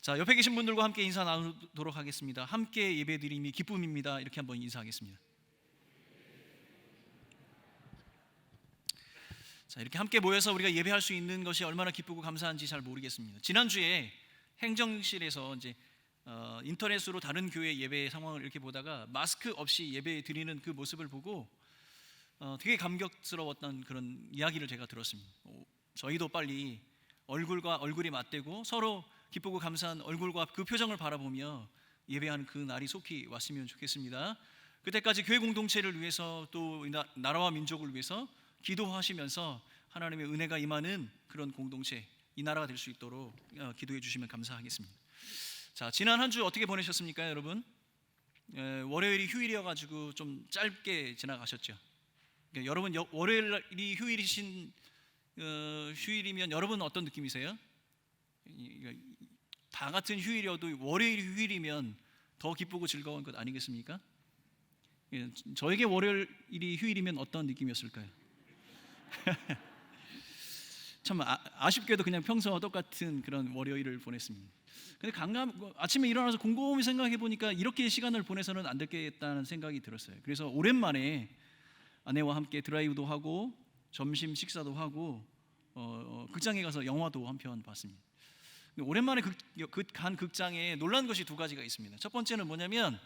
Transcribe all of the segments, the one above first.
자, 옆에 계신 분들과 함께 인사 나누도록 하겠습니다. 함께 예배드림이 기쁨입니다. 이렇게 한번 인사하겠습니다. 자, 이렇게 함께 모여서 우리가 예배할 수 있는 것이 얼마나 기쁘고 감사한지 잘 모르겠습니다. 지난주에 행정실에서 이제 인터넷으로 다른 교회 예배 상황을 이렇게 보다가 마스크 없이 예배 드리는 그 모습을 보고 되게 감격스러웠던 그런 이야기를 제가 들었습니다. 저희도 빨리 얼굴과 얼굴이 맞대고 서로 기쁘고 감사한 얼굴과 그 표정을 바라보며 예배하는 그 날이 속히 왔으면 좋겠습니다. 그때까지 교회 공동체를 위해서 또 나라와 민족을 위해서 기도하시면서 하나님의 은혜가 임하는 그런 공동체, 이 나라가 될 수 있도록 기도해 주시면 감사하겠습니다. 자, 지난 한 주 어떻게 보내셨습니까, 여러분? 월요일이 휴일이어가지고 좀 짧게 지나가셨죠. 그러니까 여러분 월요일이 휴일이면 여러분 어떤 느낌이세요? 다 같은 휴일이어도 월요일이 휴일이면 더 기쁘고 즐거운 것 아니겠습니까? 저에게 월요일이 휴일이면 어떤 느낌이었을까요? 참 아쉽게도 그냥 평소와 똑같은 그런 월요일을 보냈습니다. 근데 아침에 일어나서 곰곰이 생각해 보니까 이렇게 시간을 보내서는 안 되겠다는 생각이 들었어요. 그래서 오랜만에 아내와 함께 드라이브도 하고 점심 식사도 하고 극장에 가서 영화도 한 편 봤습니다. 오랜만에 간 극장에 놀란 것이 두 가지가 있습니다. 첫 번째는 뭐냐면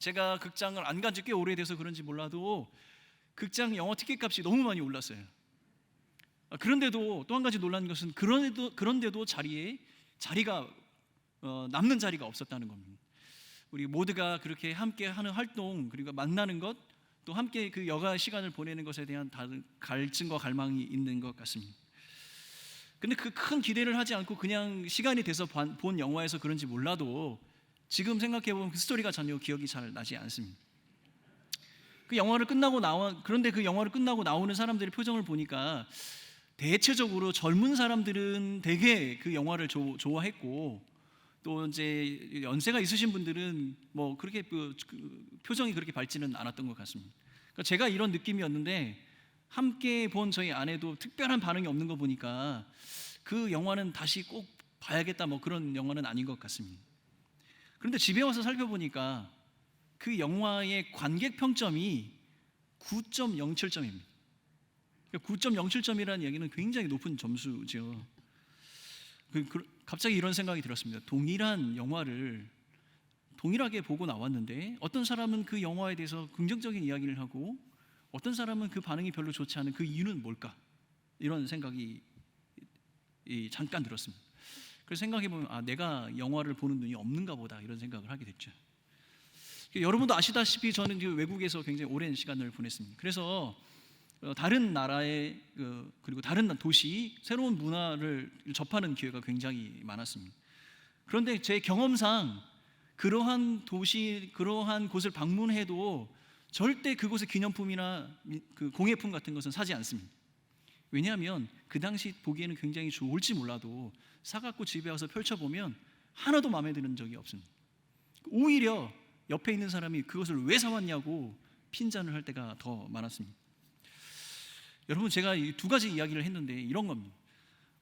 제가 극장을 안 간 지 꽤 오래돼서 그런지 몰라도 극장 영화 티켓 값이 너무 많이 올랐어요. 그런데도 또 한 가지 놀란 것은 그런데도 자리가 남는 자리가 없었다는 겁니다. 우리 모두가 그렇게 함께 하는 활동, 그리고 만나는 것, 또 함께 그 여가 시간을 보내는 것에 대한 다른 갈증과 갈망이 있는 것 같습니다. 근데 그 큰 기대를 하지 않고 그냥 시간이 돼서 본 영화에서 그런지 몰라도 지금 생각해보면 그 스토리가 전혀 기억이 잘 나지 않습니다. 그런데 그 영화를 끝나고 나오는 사람들의 표정을 보니까 대체적으로 젊은 사람들은 되게 그 영화를 좋아했고, 또 이제 연세가 있으신 분들은 뭐 그렇게 그 표정이 그렇게 밝지는 않았던 것 같습니다. 그러니까 제가 이런 느낌이었는데 함께 본 저희 아내도 특별한 반응이 없는 거 보니까 그 영화는 다시 꼭 봐야겠다 뭐 그런 영화는 아닌 것 같습니다. 그런데 집에 와서 살펴보니까 그 영화의 관객 평점이 9.07점입니다. 9.07점이라는 얘기는 굉장히 높은 점수죠. 갑자기 이런 생각이 들었습니다. 동일한 영화를 동일하게 보고 나왔는데 어떤 사람은 그 영화에 대해서 긍정적인 이야기를 하고 어떤 사람은 그 반응이 별로 좋지 않은 그 이유는 뭘까? 이런 생각이 잠깐 들었습니다. 그래서 생각해보면 내가 영화를 보는 눈이 없는가 보다 이런 생각을 하게 됐죠. 여러분도 아시다시피 저는 외국에서 굉장히 오랜 시간을 보냈습니다. 그래서 다른 나라의 그리고 다른 도시 새로운 문화를 접하는 기회가 굉장히 많았습니다. 그런데 제 경험상 그러한 도시, 그러한 곳을 방문해도 절대 그곳의 기념품이나 그 공예품 같은 것은 사지 않습니다. 왜냐하면 그 당시 보기에는 굉장히 좋을지 몰라도 사갖고 집에 와서 펼쳐보면 하나도 마음에 드는 적이 없습니다. 오히려 옆에 있는 사람이 그것을 왜 사왔냐고 핀잔을 할 때가 더 많았습니다. 여러분, 제가 이 두 가지 이야기를 했는데 이런 겁니다.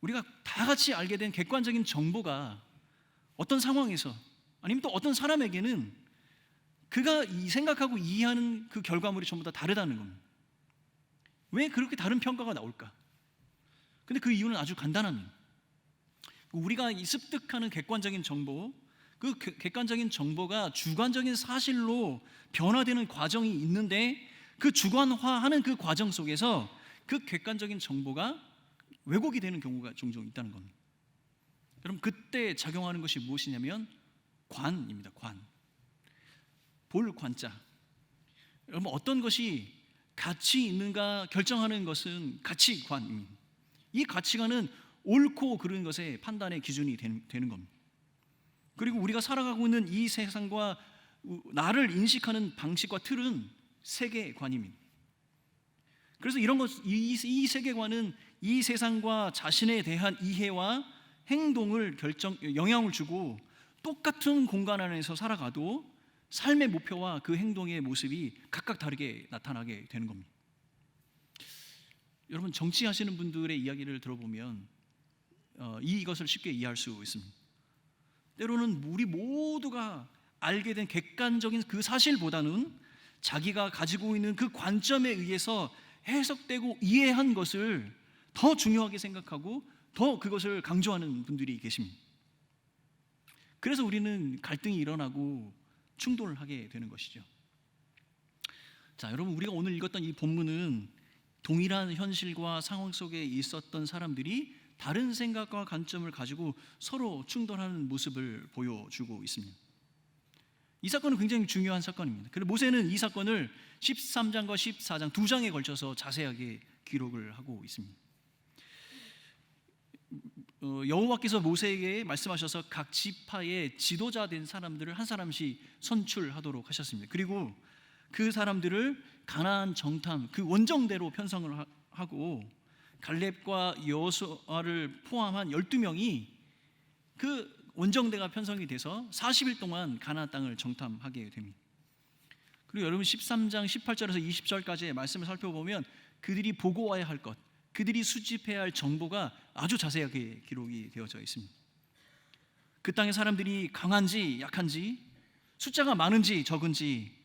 우리가 다 같이 알게 된 객관적인 정보가 어떤 상황에서 아니면 또 어떤 사람에게는 그가 생각하고 이해하는 그 결과물이 전부 다 다르다는 겁니다. 왜 그렇게 다른 평가가 나올까? 근데 그 이유는 아주 간단합니다. 우리가 습득하는 객관적인 정보, 그 객관적인 정보가 주관적인 사실로 변화되는 과정이 있는데 그 주관화하는 그 과정 속에서 그 객관적인 정보가 왜곡이 되는 경우가 종종 있다는 겁니다. 여러분, 그때 작용하는 것이 무엇이냐면 관입니다. 관. 볼 관자. 여러분, 어떤 것이 가치 있는가 결정하는 것은 가치관입니다. 이 가치관은 옳고 그른 것의 판단의 기준이 되는 겁니다. 그리고 우리가 살아가고 있는 이 세상과 나를 인식하는 방식과 틀은 세계관입니다. 그래서 이 세계관은 이 세상과 자신에 대한 이해와 행동을 영향을 주고 똑같은 공간 안에서 살아가도 삶의 목표와 그 행동의 모습이 각각 다르게 나타나게 되는 겁니다. 여러분, 정치하시는 분들의 이야기를 들어보면 이것을 쉽게 이해할 수 있습니다. 때로는 우리 모두가 알게 된 객관적인 그 사실보다는 자기가 가지고 있는 그 관점에 의해서 해석되고 이해한 것을 더 중요하게 생각하고 더 그것을 강조하는 분들이 계십니다. 그래서 우리는 갈등이 일어나고 충돌을 하게 되는 것이죠. 자, 여러분, 우리가 오늘 읽었던 이 본문은 동일한 현실과 상황 속에 있었던 사람들이 다른 생각과 관점을 가지고 서로 충돌하는 모습을 보여주고 있습니다. 이 사건은 굉장히 중요한 사건입니다. 그래서 모세는 이 사건을 13장과 14장 두 장에 걸쳐서 자세하게 기록을 하고 있습니다. 여호와께서 모세에게 말씀하셔서 각 지파의 지도자 된 사람들을 한 사람씩 선출하도록 하셨습니다. 그리고 그 사람들을 가나안 정탐 그 원정대로 편성을 하고 갈렙과 여호수아를 포함한 12명이 그 원정대가 편성이 돼서 40일 동안 가나안 땅을 정탐하게 됩니다. 그리고 여러분 13장 18절에서 20절까지의 말씀을 살펴보면 그들이 보고와야 할 것, 그들이 수집해야 할 정보가 아주 자세하게 기록이 되어져 있습니다. 그 땅의 사람들이 강한지 약한지, 숫자가 많은지 적은지,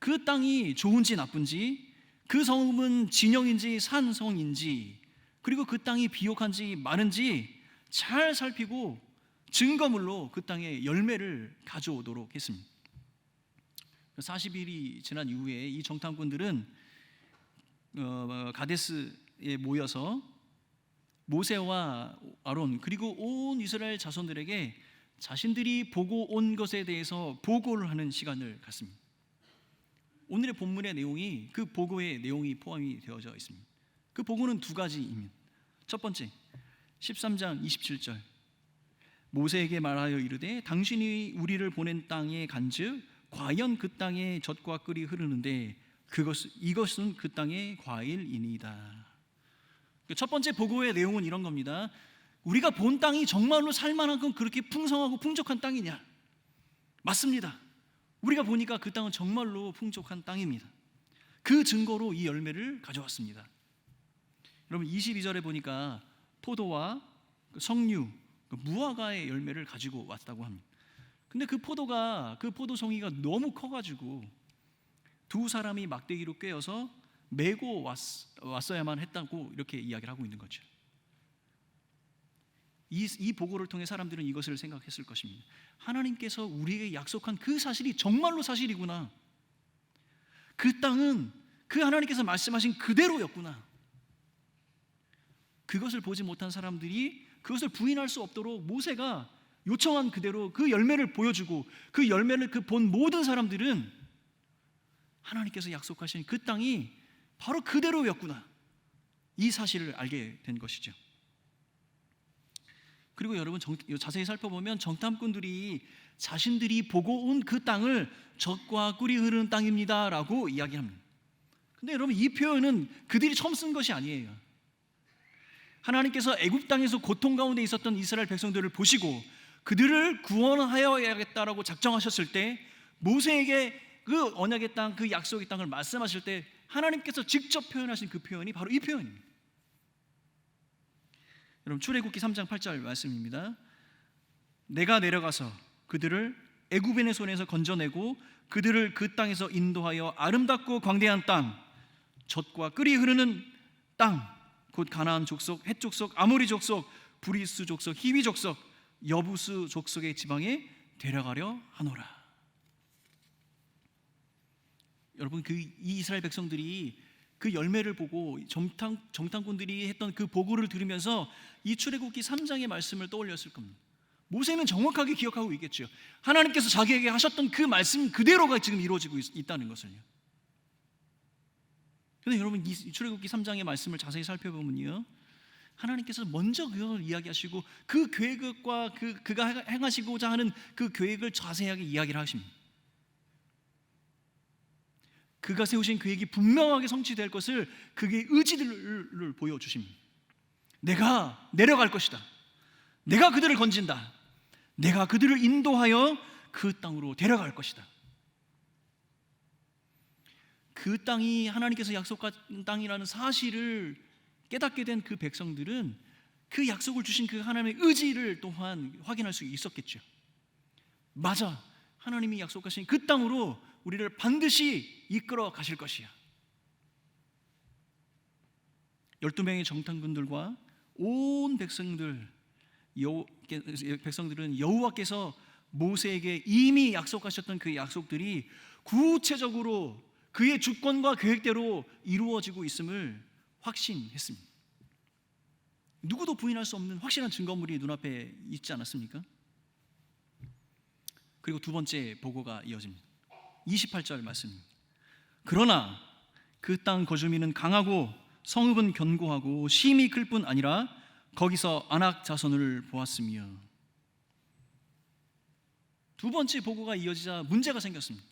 그 땅이 좋은지 나쁜지, 그 성은 진영인지 산성인지, 그리고 그 땅이 비옥한지 마른지 잘 살피고 증거물로 그 땅에 열매를 가져오도록 했습니다. 40일이 지난 이후에 이 정탐꾼들은 가데스에 모여서 모세와 아론 그리고 온 이스라엘 자손들에게 자신들이 보고 온 것에 대해서 보고를 하는 시간을 갖습니다. 오늘의 본문의 내용이 그 보고의 내용이 포함이 되어져 있습니다. 그 보고는 두 가지입니다. 첫 번째 13장 27절 모세에게 말하여 이르되 당신이 우리를 보낸 땅에 간즉 과연 그 땅에 젖과 꿀이 흐르는데 이것은 그 땅의 과일이니이다. 첫 번째 보고의 내용은 이런 겁니다. 우리가 본 땅이 정말로 살만한 그렇게 풍성하고 풍족한 땅이냐? 맞습니다. 우리가 보니까 그 땅은 정말로 풍족한 땅입니다. 그 증거로 이 열매를 가져왔습니다. 여러분 22절에 보니까 포도와 석류, 무화과의 열매를 가지고 왔다고 합니다. 근데 그 포도송이가 너무 커가지고 두 사람이 막대기로 꿰어서 메고 왔어야만 했다고 이렇게 이야기를 하고 있는 거죠. 이 보고를 통해 사람들은 이것을 생각했을 것입니다. 하나님께서 우리에게 약속한 그 사실이 정말로 사실이구나. 그 땅은 그 하나님께서 말씀하신 그대로였구나. 그것을 보지 못한 사람들이 그것을 부인할 수 없도록 모세가 요청한 그대로 그 열매를 보여주고 그 열매를 본 모든 사람들은 하나님께서 약속하신 그 땅이 바로 그대로였구나. 이 사실을 알게 된 것이죠. 그리고 여러분 자세히 살펴보면 정탐꾼들이 자신들이 보고 온 그 땅을 젖과 꿀이 흐르는 땅입니다 라고 이야기합니다. 근데 여러분 이 표현은 그들이 처음 쓴 것이 아니에요. 하나님께서 애굽 땅에서 고통 가운데 있었던 이스라엘 백성들을 보시고 그들을 구원하여야겠다라고 작정하셨을 때 모세에게 그 언약의 땅, 그 약속의 땅을 말씀하실 때 하나님께서 직접 표현하신 그 표현이 바로 이 표현입니다. 여러분 출애굽기 3장 8절 말씀입니다. 내가 내려가서 그들을 애굽인의 손에서 건져내고 그들을 그 땅에서 인도하여 아름답고 광대한 땅, 젖과 꿀이 흐르는 땅, 곧 가나안 족속, 헷 족속, 아모리 족속, 브리스 족속, 히위 족속, 여부스 족속의 지방에 데려가려 하노라. 여러분 이 이스라엘 백성들이 그 열매를 보고 정탐꾼들이 했던 그 보고를 들으면서 이 출애굽기 3장의 말씀을 떠올렸을 겁니다. 모세는 정확하게 기억하고 있겠죠. 하나님께서 자기에게 하셨던 그 말씀 그대로가 지금 이루어지고 있다는 것을요. 그런데 여러분 이 출애굽기 3장의 말씀을 자세히 살펴보면요, 하나님께서 먼저 그걸 이야기하시고 그 계획과 그가 행하시고자 하는 그 계획을 자세하게 이야기를 하십니다. 그가 세우신 계획이 분명하게 성취될 것을 그의 의지를 보여주십니다. 내가 내려갈 것이다. 내가 그들을 건진다. 내가 그들을 인도하여 그 땅으로 데려갈 것이다. 그 땅이 하나님께서 약속한 땅이라는 사실을 깨닫게 된 그 백성들은 그 약속을 주신 그 하나님의 의지를 또한 확인할 수 있었겠죠. 맞아, 하나님이 약속하신 그 땅으로 우리를 반드시 이끌어 가실 것이야. 12명의 정탐꾼들과 온 백성들은 여호와께서 모세에게 이미 약속하셨던 그 약속들이 구체적으로 그의 주권과 계획대로 이루어지고 있음을 확신했습니다. 누구도 부인할 수 없는 확실한 증거물이 눈앞에 있지 않았습니까? 그리고 두 번째 보고가 이어집니다. 28절 말씀입니다. 그러나 그 땅 거주민은 강하고 성읍은 견고하고 심히 클 뿐 아니라 거기서 안악 자손을 보았으며. 두 번째 보고가 이어지자 문제가 생겼습니다.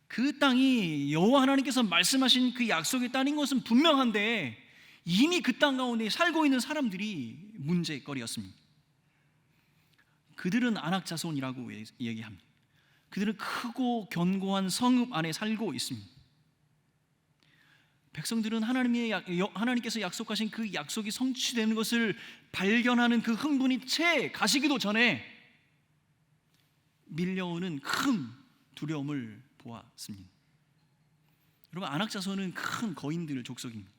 그 땅이 여호와 하나님께서 말씀하신 그 약속의 땅인 것은 분명한데 이미 그 땅 가운데 살고 있는 사람들이 문제거리였습니다. 그들은 안악 자손이라고 얘기합니다. 그들은 크고 견고한 성읍 안에 살고 있습니다. 백성들은 하나님께서 약속하신 그 약속이 성취되는 것을 발견하는 그 흥분이 채 가시기도 전에 밀려오는 큰 두려움을 보았습니다. 여러분, 안악 자손은 큰 거인들 족속입니다.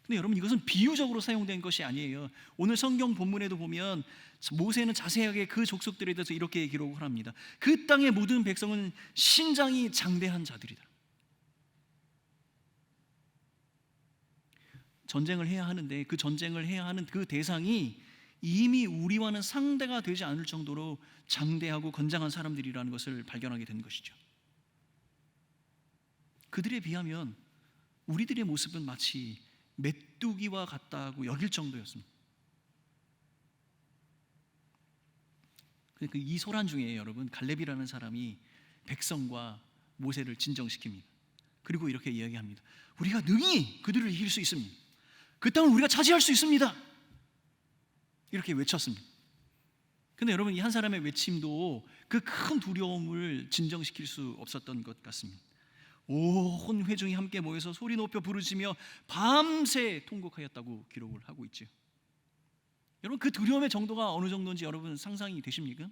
근데 여러분, 이것은 비유적으로 사용된 것이 아니에요. 오늘 성경 본문에도 보면 모세는 자세하게 그 족속들에 대해서 이렇게 기록을 합니다. 그 땅의 모든 백성은 신장이 장대한 자들이다. 전쟁을 해야 하는데 그 전쟁을 해야 하는 그 대상이 이미 우리와는 상대가 되지 않을 정도로 장대하고 건장한 사람들이라는 것을 발견하게 된 것이죠. 그들에 비하면 우리들의 모습은 마치 메뚜기와 같다고 여길 정도였습니다. 이 소란 중에 여러분, 갈렙이라는 사람이 백성과 모세를 진정시킵니다. 그리고 이렇게 이야기합니다. 우리가 능히 그들을 이길 수 있습니다. 그 땅을 우리가 차지할 수 있습니다. 이렇게 외쳤습니다. 근데 여러분, 이 한 사람의 외침도 그 큰 두려움을 진정시킬 수 없었던 것 같습니다. 온 회중이 함께 모여서 소리 높여 부르짖으며 밤새 통곡하였다고 기록을 하고 있죠. 여러분, 그 두려움의 정도가 어느 정도인지 여러분 상상이 되십니까?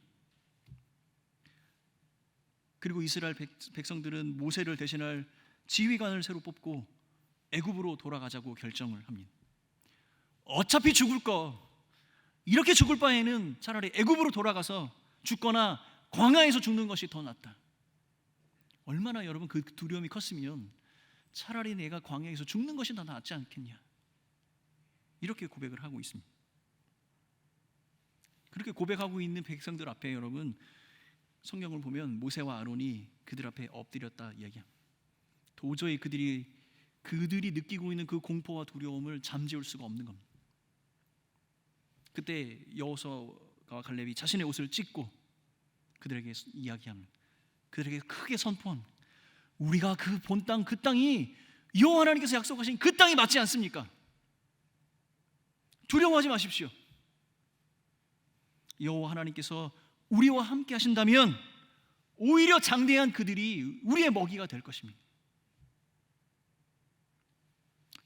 그리고 이스라엘 백성들은 모세를 대신할 지휘관을 새로 뽑고 애굽으로 돌아가자고 결정을 합니다. 어차피 죽을 거, 이렇게 죽을 바에는 차라리 애굽으로 돌아가서 죽거나 광야에서 죽는 것이 더 낫다. 얼마나 여러분 그 두려움이 컸으면 차라리 내가 광야에서 죽는 것이 더 낫지 않겠냐, 이렇게 고백을 하고 있습니다. 그렇게 고백하고 있는 백성들 앞에 여러분, 성경을 보면 모세와 아론이 그들 앞에 엎드렸다 이야기합니다. 도저히 그들이 느끼고 있는 그 공포와 두려움을 잠재울 수가 없는 겁니다. 그때 여호수아와 갈렙이 자신의 옷을 찢고 그들에게 이야기합니다. 그들에게 크게 선포합니다. 우리가 그 본 땅, 그 땅이 여호와 하나님께서 약속하신 그 땅이 맞지 않습니까? 두려워하지 마십시오. 여호와 하나님께서 우리와 함께 하신다면 오히려 장대한 그들이 우리의 먹이가 될 것입니다.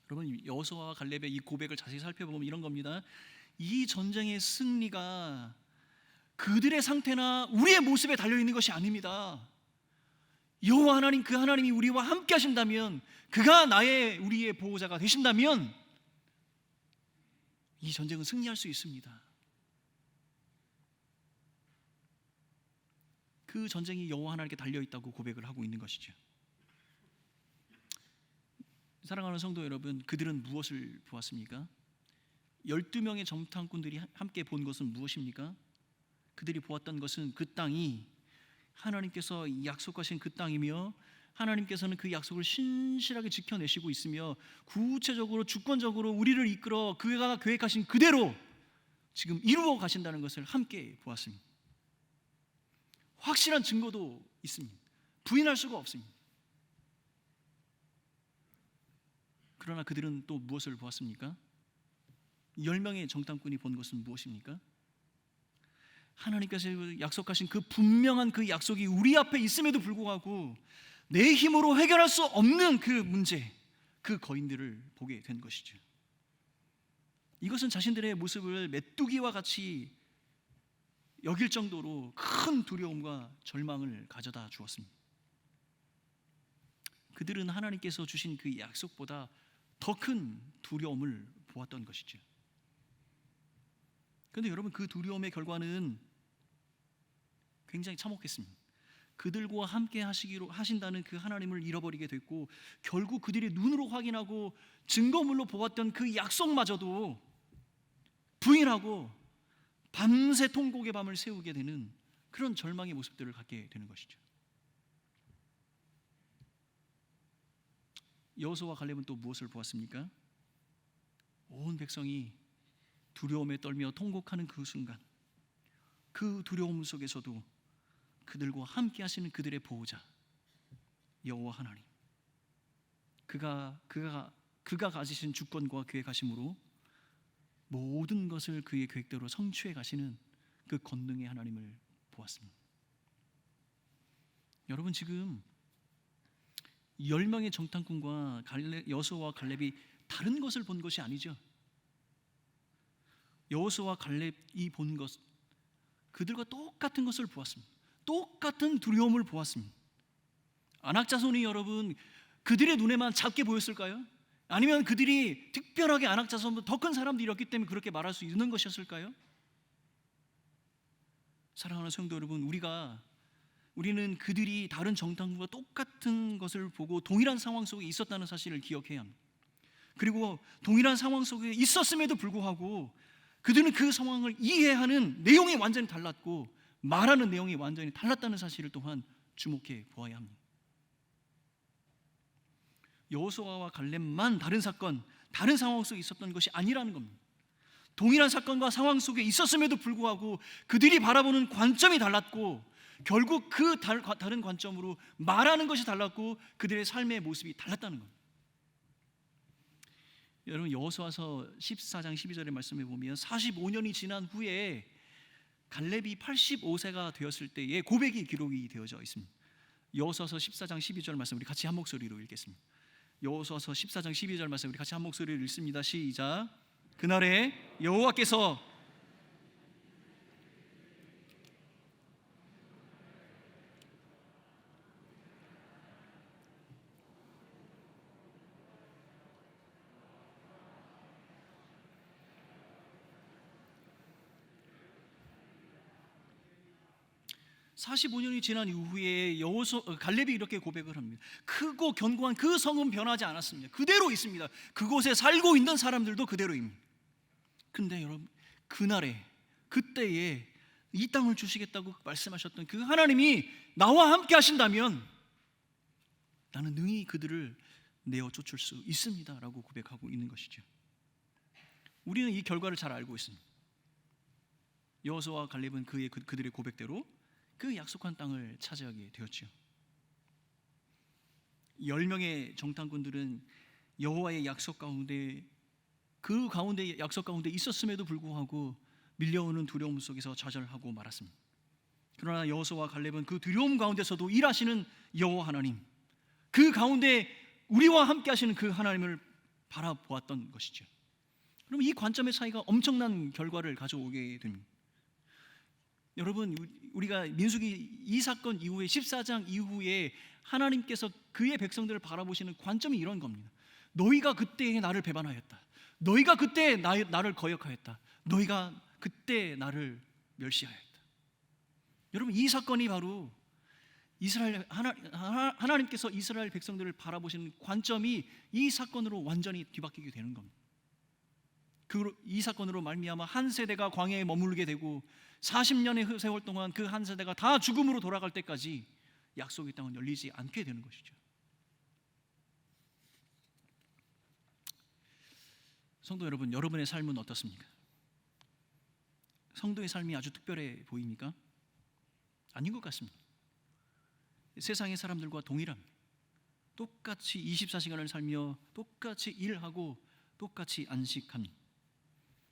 여러분, 여호수아와 갈렙의 이 고백을 자세히 살펴보면 이런 겁니다. 이 전쟁의 승리가 그들의 상태나 우리의 모습에 달려있는 것이 아닙니다. 여호와 하나님, 그 하나님이 우리와 함께 하신다면, 그가 우리의 보호자가 되신다면 이 전쟁은 승리할 수 있습니다. 그 전쟁이 여호와 하나님께 달려있다고 고백을 하고 있는 것이죠. 사랑하는 성도 여러분, 그들은 무엇을 보았습니까? 12명의 정탐꾼들이 함께 본 것은 무엇입니까? 그들이 보았던 것은 그 땅이 하나님께서 약속하신 그 땅이며, 하나님께서는 그 약속을 신실하게 지켜내시고 있으며, 구체적으로 주권적으로 우리를 이끌어 그가 계획하신 그대로 지금 이루어 가신다는 것을 함께 보았습니다. 확실한 증거도 있습니다. 부인할 수가 없습니다. 그러나 그들은 또 무엇을 보았습니까? 10명의 정탐꾼이 본 것은 무엇입니까? 하나님께서 약속하신 그 분명한 그 약속이 우리 앞에 있음에도 불구하고 내 힘으로 해결할 수 없는 그 문제, 그 거인들을 보게 된 것이죠. 이것은 자신들의 모습을 메뚜기와 같이 여길 정도로 큰 두려움과 절망을 가져다 주었습니다. 그들은 하나님께서 주신 그 약속보다 더 큰 두려움을 보았던 것이죠. 그런데 여러분, 그 두려움의 결과는 굉장히 참혹했습니다. 그들과 함께 하신다는 그 하나님을 잃어버리게 됐고, 결국 그들이 눈으로 확인하고 증거물로 보았던 그 약속마저도 부인하고 밤새 통곡의 밤을 새우게 되는 그런 절망의 모습들을 갖게 되는 것이죠. 여호수아와 갈렙은 또 무엇을 보았습니까? 온 백성이 두려움에 떨며 통곡하는 그 순간, 그 두려움 속에서도 그들과 함께 하시는 그들의 보호자 여호와 하나님, 그가 가지신 주권과 계획하심으로 모든 것을 그의 계획대로 성취해 가시는 그 권능의 하나님을 보았습니다. 여러분, 지금 10명의 정탐꾼과 여호수아와 갈렙이 다른 것을 본 것이 아니죠. 여호수아와 갈렙이 본 것, 그들과 똑같은 것을 보았습니다. 똑같은 두려움을 보았습니다. 안악자손이 여러분, 그들의 눈에만 작게 보였을까요? 아니면 그들이 특별하게 안악자손보다 더 큰 사람들이었기 때문에 그렇게 말할 수 있는 것이었을까요? 사랑하는 성도 여러분, 우리는 그들이 다른 정탐꾼과 똑같은 것을 보고 동일한 상황 속에 있었다는 사실을 기억해야 합니다. 그리고 동일한 상황 속에 있었음에도 불구하고 그들은 그 상황을 이해하는 내용이 완전히 달랐고 말하는 내용이 완전히 달랐다는 사실을 또한 주목해 보아야 합니다. 여호수아와 갈렙만 다른 사건, 다른 상황 속에 있었던 것이 아니라는 겁니다. 동일한 사건과 상황 속에 있었음에도 불구하고 그들이 바라보는 관점이 달랐고, 결국 그 다른 관점으로 말하는 것이 달랐고 그들의 삶의 모습이 달랐다는 겁니다. 여러분, 여호수아서 14장 12절의 말씀에 보면 45년이 지난 후에 갈렙이 85세가 되었을 때의 고백이 기록이 되어져 있습니다. 여호수아서 14장 12절 말씀 우리 같이 한 목소리로 읽겠습니다. 여호수아서 14장 12절 말씀 우리 같이 한 목소리로 읽습니다. 시작. 그날에 여호와께서 45년이 지난 이후에 갈렙이 이렇게 고백을 합니다. 크고 견고한 그 성은 변하지 않았습니다. 그대로 있습니다. 그곳에 살고 있는 사람들도 그대로입니다. 그런데 여러분, 그때에 이 땅을 주시겠다고 말씀하셨던 그 하나님이 나와 함께 하신다면 나는 능히 그들을 내어 쫓을 수 있습니다 라고 고백하고 있는 것이죠. 우리는 이 결과를 잘 알고 있습니다. 여호수아와 갈렙은 그들의 고백대로 그 약속한 땅을 차지하게 되었죠. 10명의 정탐꾼들은 여호와의 약속 가운데, 그 가운데 약속 가운데 있었음에도 불구하고 밀려오는 두려움 속에서 좌절하고 말았습니다. 그러나 여호수아와 갈렙은 그 두려움 가운데서도 일하시는 여호와 하나님, 그 가운데 우리와 함께 하시는 그 하나님을 바라보았던 것이죠. 그럼 이 관점의 차이가 엄청난 결과를 가져오게 됩니다. 여러분, 우리가 민수기 이 사건 이후에 14장 이후에 하나님께서 그의 백성들을 바라보시는 관점이 이런 겁니다. 너희가 그때 나를 배반하였다. 너희가 그때 나를 거역하였다. 너희가 그때 나를 멸시하였다. 여러분, 이 사건이 바로 하나님께서 이스라엘 백성들을 바라보시는 관점이 이 사건으로 완전히 뒤바뀌게 되는 겁니다. 이 사건으로 말미암아 한 세대가 광야에 머물게 되고 40년의 세월 동안 그 한 세대가 다 죽음으로 돌아갈 때까지 약속의 땅은 열리지 않게 되는 것이죠. 성도 여러분, 여러분의 삶은 어떻습니까? 성도의 삶이 아주 특별해 보입니까? 아닌 것 같습니다. 세상의 사람들과 동일합니다. 똑같이 24시간을 살며 똑같이 일하고 똑같이 안식합니다.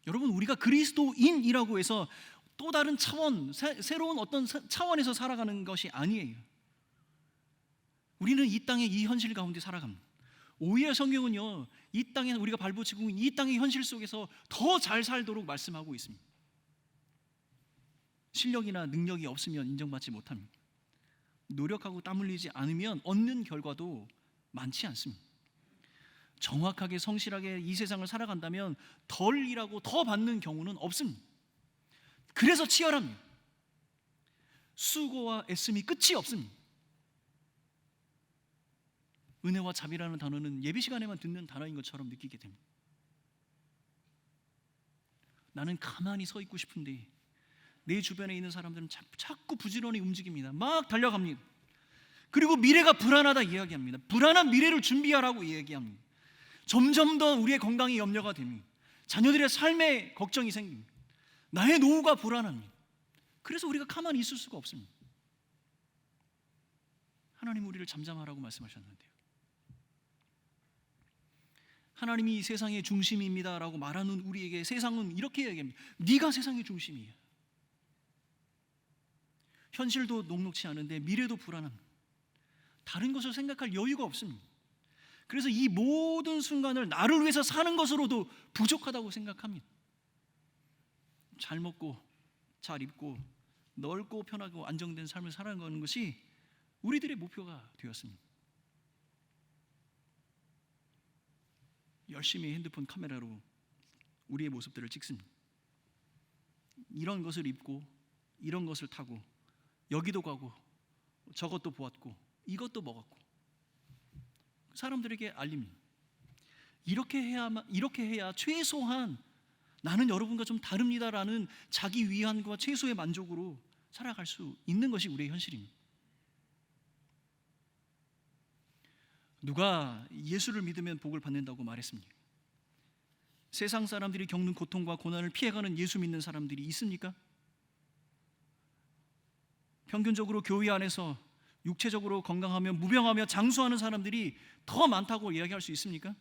여러분, 우리가 그리스도인이라고 해서 또 다른 차원, 새로운 어떤 차원에서 살아가는 것이 아니에요. 우리는 이 땅의 이 현실 가운데 살아갑니다. 오히려 성경은요, 이 땅에 우리가 발붙이고 있는 이 땅의 현실 속에서 더 잘 살도록 말씀하고 있습니다. 실력이나 능력이 없으면 인정받지 못합니다. 노력하고 땀 흘리지 않으면 얻는 결과도 많지 않습니다. 정확하게 성실하게 이 세상을 살아간다면 덜 일하고 더 받는 경우는 없습니다. 그래서 치열합니다. 수고와 애씀이 끝이 없습니다. 은혜와 자비라는 단어는 예배 시간에만 듣는 단어인 것처럼 느끼게 됩니다. 나는 가만히 서 있고 싶은데 내 주변에 있는 사람들은 자꾸 부지런히 움직입니다. 막 달려갑니다. 그리고 미래가 불안하다 이야기합니다. 불안한 미래를 준비하라고 이야기합니다. 점점 더 우리의 건강이 염려가 됩니다. 자녀들의 삶에 걱정이 생깁니다. 나의 노후가 불안합니다. 그래서 우리가 가만히 있을 수가 없습니다. 하나님 우리를 잠잠하라고 말씀하셨는데요. 하나님이 세상의 중심입니다라고 말하는 우리에게 세상은 이렇게 얘기합니다. 네가 세상의 중심이야. 현실도 녹록치 않은데 미래도 불안합니다. 다른 것을 생각할 여유가 없습니다. 그래서 이 모든 순간을 나를 위해서 사는 것으로도 부족하다고 생각합니다. 잘 먹고 잘 입고 넓고 편하고 안정된 삶을 살아가는 것이 우리들의 목표가 되었습니다. 열심히 핸드폰 카메라로 우리의 모습들을 찍습니다. 이런 것을 입고 이런 것을 타고 여기도 가고 저것도 보았고 이것도 먹었고 사람들에게 알립니다. 이렇게 해야 최소한 나는 여러분과 좀 다릅니다라는 자기 위안과 최소의 만족으로 살아갈 수 있는 것이 우리의 현실입니다. 누가 예수를 믿으면 복을 받는다고 말했습니까? 세상 사람들이 겪는 고통과 고난을 피해가는 예수 믿는 사람들이 있습니까? 평균적으로 교회 안에서 육체적으로 건강하며 무병하며 장수하는 사람들이 더 많다고 이야기할 수 있습니까?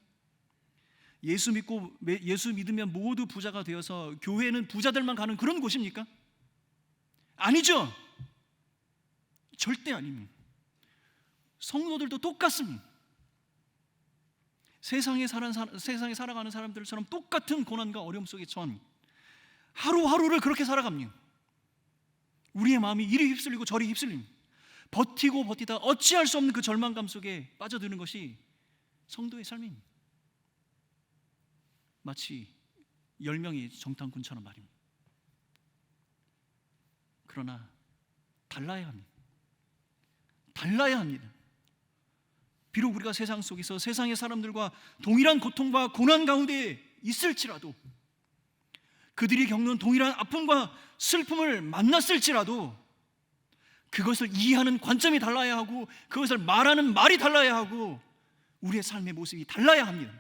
예수 믿으면 모두 부자가 되어서 교회는 부자들만 가는 그런 곳입니까? 아니죠. 절대 아닙니다. 성도들도 똑같습니다. 세상에 살아가는 사람들처럼 똑같은 고난과 어려움 속에 처합니다. 하루하루를 그렇게 살아갑니다. 우리의 마음이 이리 휩쓸리고 저리 휩쓸립니다. 버티고 버티다 어찌할 수 없는 그 절망감 속에 빠져드는 것이 성도의 삶입니다. 마치 10명의 정탐꾼처럼 말입니다. 그러나 달라야 합니다. 달라야 합니다. 비록 우리가 세상 속에서 세상의 사람들과 동일한 고통과 고난 가운데 있을지라도 그들이 겪는 동일한 아픔과 슬픔을 만났을지라도 그것을 이해하는 관점이 달라야 하고 그것을 말하는 말이 달라야 하고 우리의 삶의 모습이 달라야 합니다.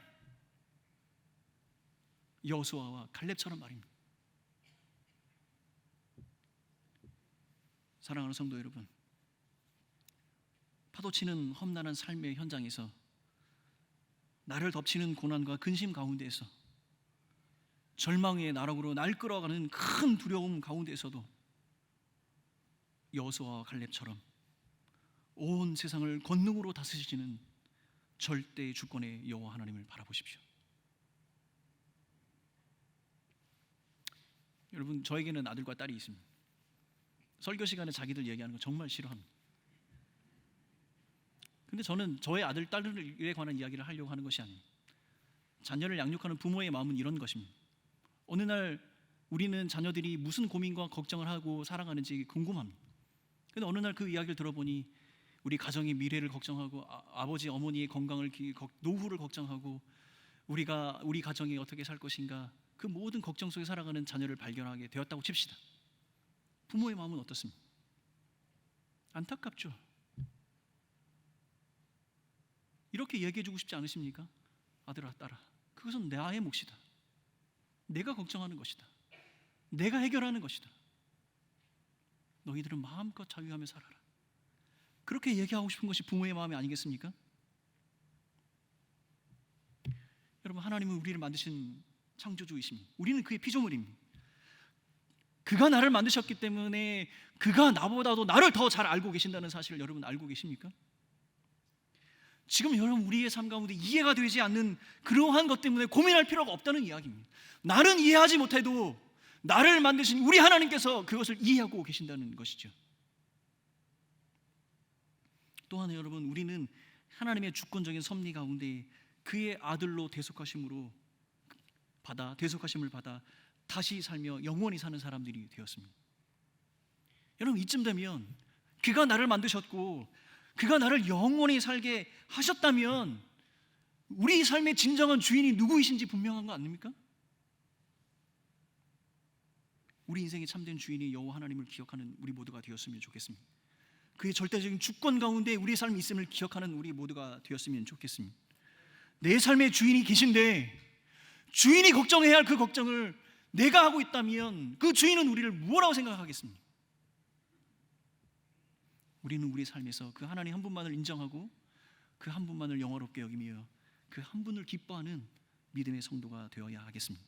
여호수아와 갈렙처럼 말입니다. 사랑하는 성도 여러분, 파도치는 험난한 삶의 현장에서 나를 덮치는 고난과 근심 가운데에서 절망의 나락으로 날 끌어가는 큰 두려움 가운데에서도 여호수아와 갈렙처럼 온 세상을 권능으로 다스리시는 절대 주권의 여호와 하나님을 바라보십시오. 여러분, 저에게는 아들과 딸이 있습니다. 설교 시간에 자기들 얘기하는 거 정말 싫어합니다. 근데 저는 저의 아들, 딸들에 관한 이야기를 하려고 하는 것이 아닙니다. 자녀를 양육하는 부모의 마음은 이런 것입니다. 어느 날 우리는 자녀들이 무슨 고민과 걱정을 하고 살아가는지 궁금합니다. 근데 어느 날 그 이야기를 들어보니 우리 가정의 미래를 걱정하고 아버지 어머니의 건강을 노후를 걱정하고 우리 가정이 어떻게 살 것인가 그 모든 걱정 속에 살아가는 자녀를 발견하게 되었다고 칩시다. 부모의 마음은 어떻습니까? 안타깝죠. 이렇게 얘기해주고 싶지 않으십니까? 아들아, 딸아, 그것은 나의 몫이다. 내가 걱정하는 것이다. 내가 해결하는 것이다. 너희들은 마음껏 자유하며 살아라. 그렇게 얘기하고 싶은 것이 부모의 마음이 아니겠습니까? 여러분, 하나님은 우리를 만드신 창조주이십니다. 우리는 그의 피조물입니다. 그가 나를 만드셨기 때문에 그가 나보다도 나를 더 잘 알고 계신다는 사실을 여러분 알고 계십니까? 지금 여러분 우리의 삶 가운데 이해가 되지 않는 그러한 것 때문에 고민할 필요가 없다는 이야기입니다. 나는 이해하지 못해도 나를 만드신 우리 하나님께서 그것을 이해하고 계신다는 것이죠. 또한 여러분, 우리는 하나님의 주권적인 섭리 가운데 그의 아들로 대속하심을 받아 다시 살며 영원히 사는 사람들이 되었습니다. 여러분, 이쯤 되면 그가 나를 만드셨고 그가 나를 영원히 살게 하셨다면 우리 삶의 진정한 주인이 누구이신지 분명한 거 아닙니까? 우리 인생의 참된 주인이 여호와 하나님을 기억하는 우리 모두가 되었으면 좋겠습니다. 그의 절대적인 주권 가운데 우리의 삶이 있음을 기억하는 우리 모두가 되었으면 좋겠습니다. 내 삶의 주인이 계신데 주인이 걱정해야 할 그 걱정을 내가 하고 있다면 그 주인은 우리를 무엇이라고 생각하겠습니까? 우리는 우리 삶에서 그 하나님 한 분만을 인정하고 그 한 분만을 영화롭게 여기며 그 한 분을 기뻐하는 믿음의 성도가 되어야 하겠습니다.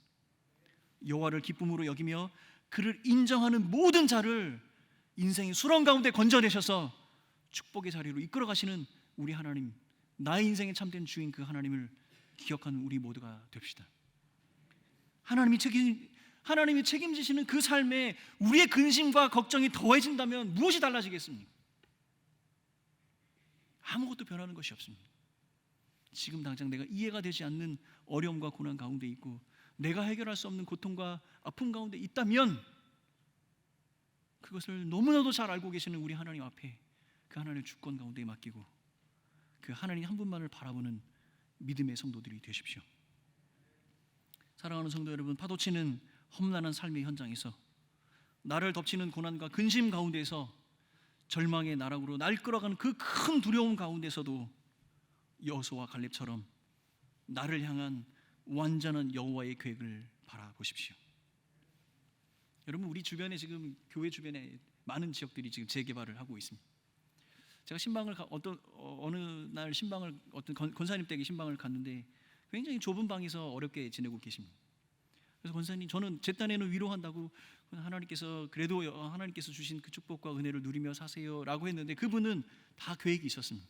여호와를 기쁨으로 여기며 그를 인정하는 모든 자를 인생의 수렁 가운데 건져내셔서 축복의 자리로 이끌어 가시는 우리 하나님, 나의 인생의 참된 주인 그 하나님을 기억하는 우리 모두가 됩시다. 하나님이 책임지시는 그 삶에 우리의 근심과 걱정이 더해진다면 무엇이 달라지겠습니까? 아무것도 변하는 것이 없습니다. 지금 당장 내가 이해가 되지 않는 어려움과 고난 가운데 있고 내가 해결할 수 없는 고통과 아픔 가운데 있다면 그것을 너무나도 잘 알고 계시는 우리 하나님 앞에 그 하나님의 주권 가운데 맡기고 그 하나님 한 분만을 바라보는 믿음의 성도들이 되십시오. 사랑하는 성도 여러분, 파도치는 험난한 삶의 현장에서 나를 덮치는 고난과 근심 가운데서 절망의 나락으로 날 끌어가는 그 큰 두려움 가운데서도 여호수아와 갈렙처럼 나를 향한 완전한 여호와의 계획을 바라보십시오. 여러분, 우리 주변에 지금 교회 주변에 많은 지역들이 지금 재개발을 하고 있습니다. 제가 어느 날 어떤 권사님 댁에 신방을 갔는데 굉장히 좁은 방에서 어렵게 지내고 계십니다. 그래서 권사님, 저는 제 딴에는 위로한다고 하나님께서 주신 그 축복과 은혜를 누리며 사세요라고 했는데 그분은 다 계획이 있었습니다.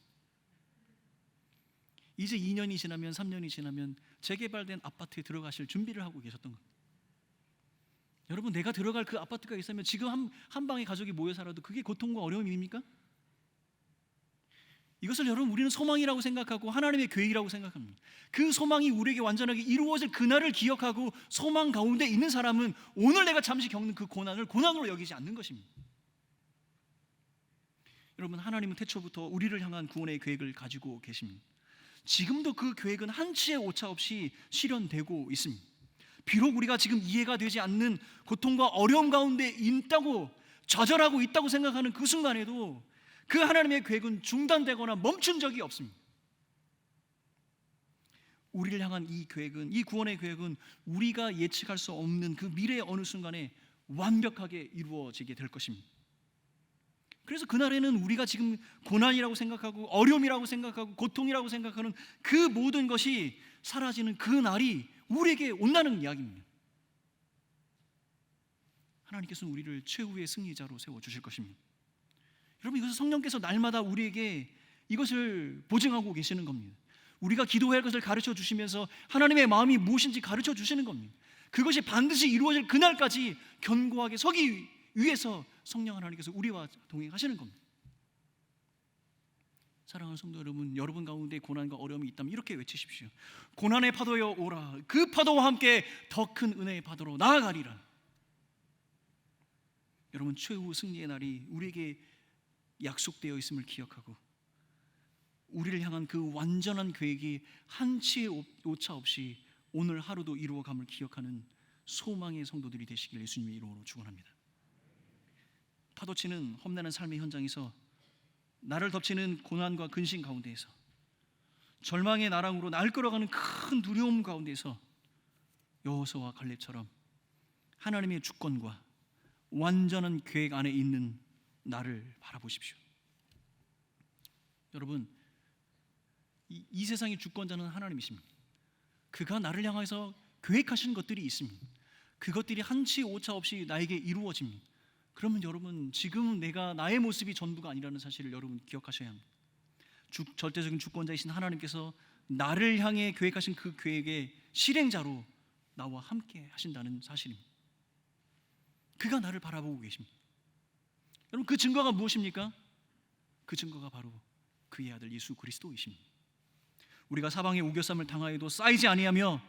이제 2년이 지나면 3년이 지나면 재개발된 아파트에 들어가실 준비를 하고 계셨던 겁니다. 여러분, 내가 들어갈 그 아파트가 있으면 지금 한 방에 가족이 모여 살아도 그게 고통과 어려움입니까? 이것을 여러분, 우리는 소망이라고 생각하고 하나님의 계획이라고 생각합니다. 그 소망이 우리에게 완전하게 이루어질 그날을 기억하고 소망 가운데 있는 사람은 오늘 내가 잠시 겪는 그 고난을 고난으로 여기지 않는 것입니다. 여러분, 하나님은 태초부터 우리를 향한 구원의 계획을 가지고 계십니다. 지금도 그 계획은 한치의 오차 없이 실현되고 있습니다. 비록 우리가 지금 이해가 되지 않는 고통과 어려움 가운데 있다고, 좌절하고 있다고 생각하는 그 순간에도 그 하나님의 계획은 중단되거나 멈춘 적이 없습니다. 우리를 향한 이 계획은, 이 구원의 계획은 우리가 예측할 수 없는 그 미래의 어느 순간에 완벽하게 이루어지게 될 것입니다. 그래서 그날에는 우리가 지금 고난이라고 생각하고 어려움이라고 생각하고 고통이라고 생각하는 그 모든 것이 사라지는 그 날이 우리에게 온다는 이야기입니다. 하나님께서는 우리를 최후의 승리자로 세워주실 것입니다. 여러분, 이것은 성령께서 날마다 우리에게 이것을 보증하고 계시는 겁니다. 우리가 기도해야 할 것을 가르쳐 주시면서 하나님의 마음이 무엇인지 가르쳐 주시는 겁니다. 그것이 반드시 이루어질 그날까지 견고하게 서기 위해서 성령 하나님께서 우리와 동행하시는 겁니다. 사랑하는 성도 여러분, 여러분 가운데 고난과 어려움이 있다면 이렇게 외치십시오. 고난의 파도여 오라. 그 파도와 함께 더 큰 은혜의 파도로 나아가리라. 여러분, 최후 승리의 날이 우리에게 약속되어 있음을 기억하고 우리를 향한 그 완전한 계획이 한치의 오차 없이 오늘 하루도 이루어감을 기억하는 소망의 성도들이 되시길 예수님의 이름으로 축원합니다. 파도치는 험난한 삶의 현장에서 나를 덮치는 고난과 근심 가운데에서 절망의 나락으로 날 끌어가는 큰 두려움 가운데서 여호수아와 갈렙처럼 하나님의 주권과 완전한 계획 안에 있는 나를 바라보십시오. 여러분, 이 세상의 주권자는 하나님이십니다. 그가 나를 향해서 계획하신 것들이 있습니다. 그것들이 한치 오차 없이 나에게 이루어집니다. 그러면 여러분, 지금 내가 나의 모습이 전부가 아니라는 사실을 여러분 기억하셔야 합니다. 절대적인 주권자이신 하나님께서 나를 향해 계획하신 그 계획의 실행자로 나와 함께 하신다는 사실입니다. 그가 나를 바라보고 계십니다. 여러분, 그 증거가 무엇입니까? 그 증거가 바로 그의 아들 예수 그리스도이십니다. 우리가 사방의 우겨쌈을 당하여도 쌓이지 아니하며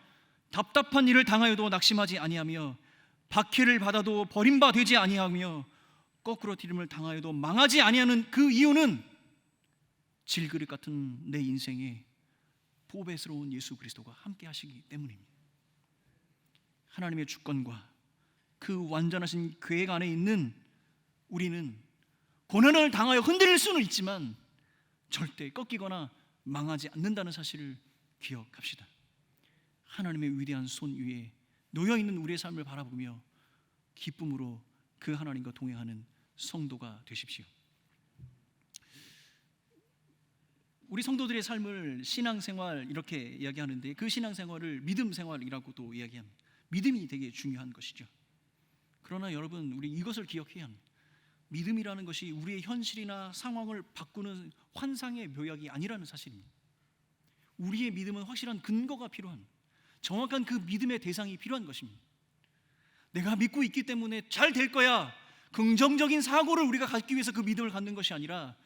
답답한 일을 당하여도 낙심하지 아니하며 박해를 받아도 버림바 되지 아니하며 거꾸로 디름을 당하여도 망하지 아니하는 그 이유는 질그릇 같은 내 인생에 보배스러운 예수 그리스도가 함께 하시기 때문입니다. 하나님의 주권과 그 완전하신 계획 안에 있는 우리는 고난을 당하여 흔들릴 수는 있지만 절대 꺾이거나 망하지 않는다는 사실을 기억합시다. 하나님의 위대한 손 위에 놓여있는 우리의 삶을 바라보며 기쁨으로 그 하나님과 동행하는 성도가 되십시오. 우리 성도들의 삶을 신앙생활 이렇게 이야기하는데, 그 신앙생활을 믿음생활이라고도 이야기합니다. 믿음이 되게 중요한 것이죠. 그러나 여러분, 우리 이것을 기억해야 합니다. 믿음이라는 것이 우리의 현실이나 상황을 바꾸는 환상의 묘약이 아니라는 사실입니다. 우리의 믿음은 확실한 근거가 필요합니다. 정확한 그 믿음의 대상이 필요한 것입니다. 내가 믿고 있기 때문에 잘 될 거야, 긍정적인 사고를 우리가 갖기 위해서 그 믿음을 갖는 것이 아니라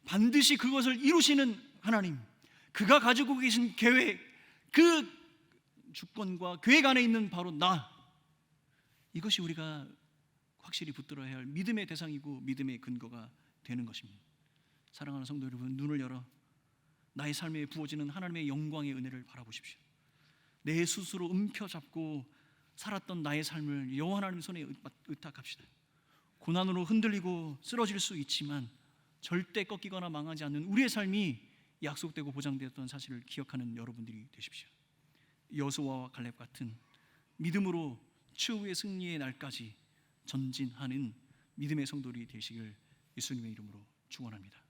반드시 그것을 이루시는 하나님, 그가 가지고 계신 계획, 그 주권과 계획 안에 있는 바로 나, 이것이 우리가 확실히 붙들어야 할 믿음의 대상이고 믿음의 근거가 되는 것입니다. 사랑하는 성도 여러분, 눈을 열어 나의 삶에 부어지는 하나님의 영광의 은혜를 바라보십시오. 내 스스로 움켜잡고 살았던 나의 삶을 여호와 하나님 손에 의탁합시다. 고난으로 흔들리고 쓰러질 수 있지만 절대 꺾이거나 망하지 않는 우리의 삶이 약속되고 보장되었던 사실을 기억하는 여러분들이 되십시오. 여호수아와 갈렙 같은 믿음으로 최후의 승리의 날까지 전진하는 믿음의 성도들이 되시길 예수님의 이름으로 축원합니다.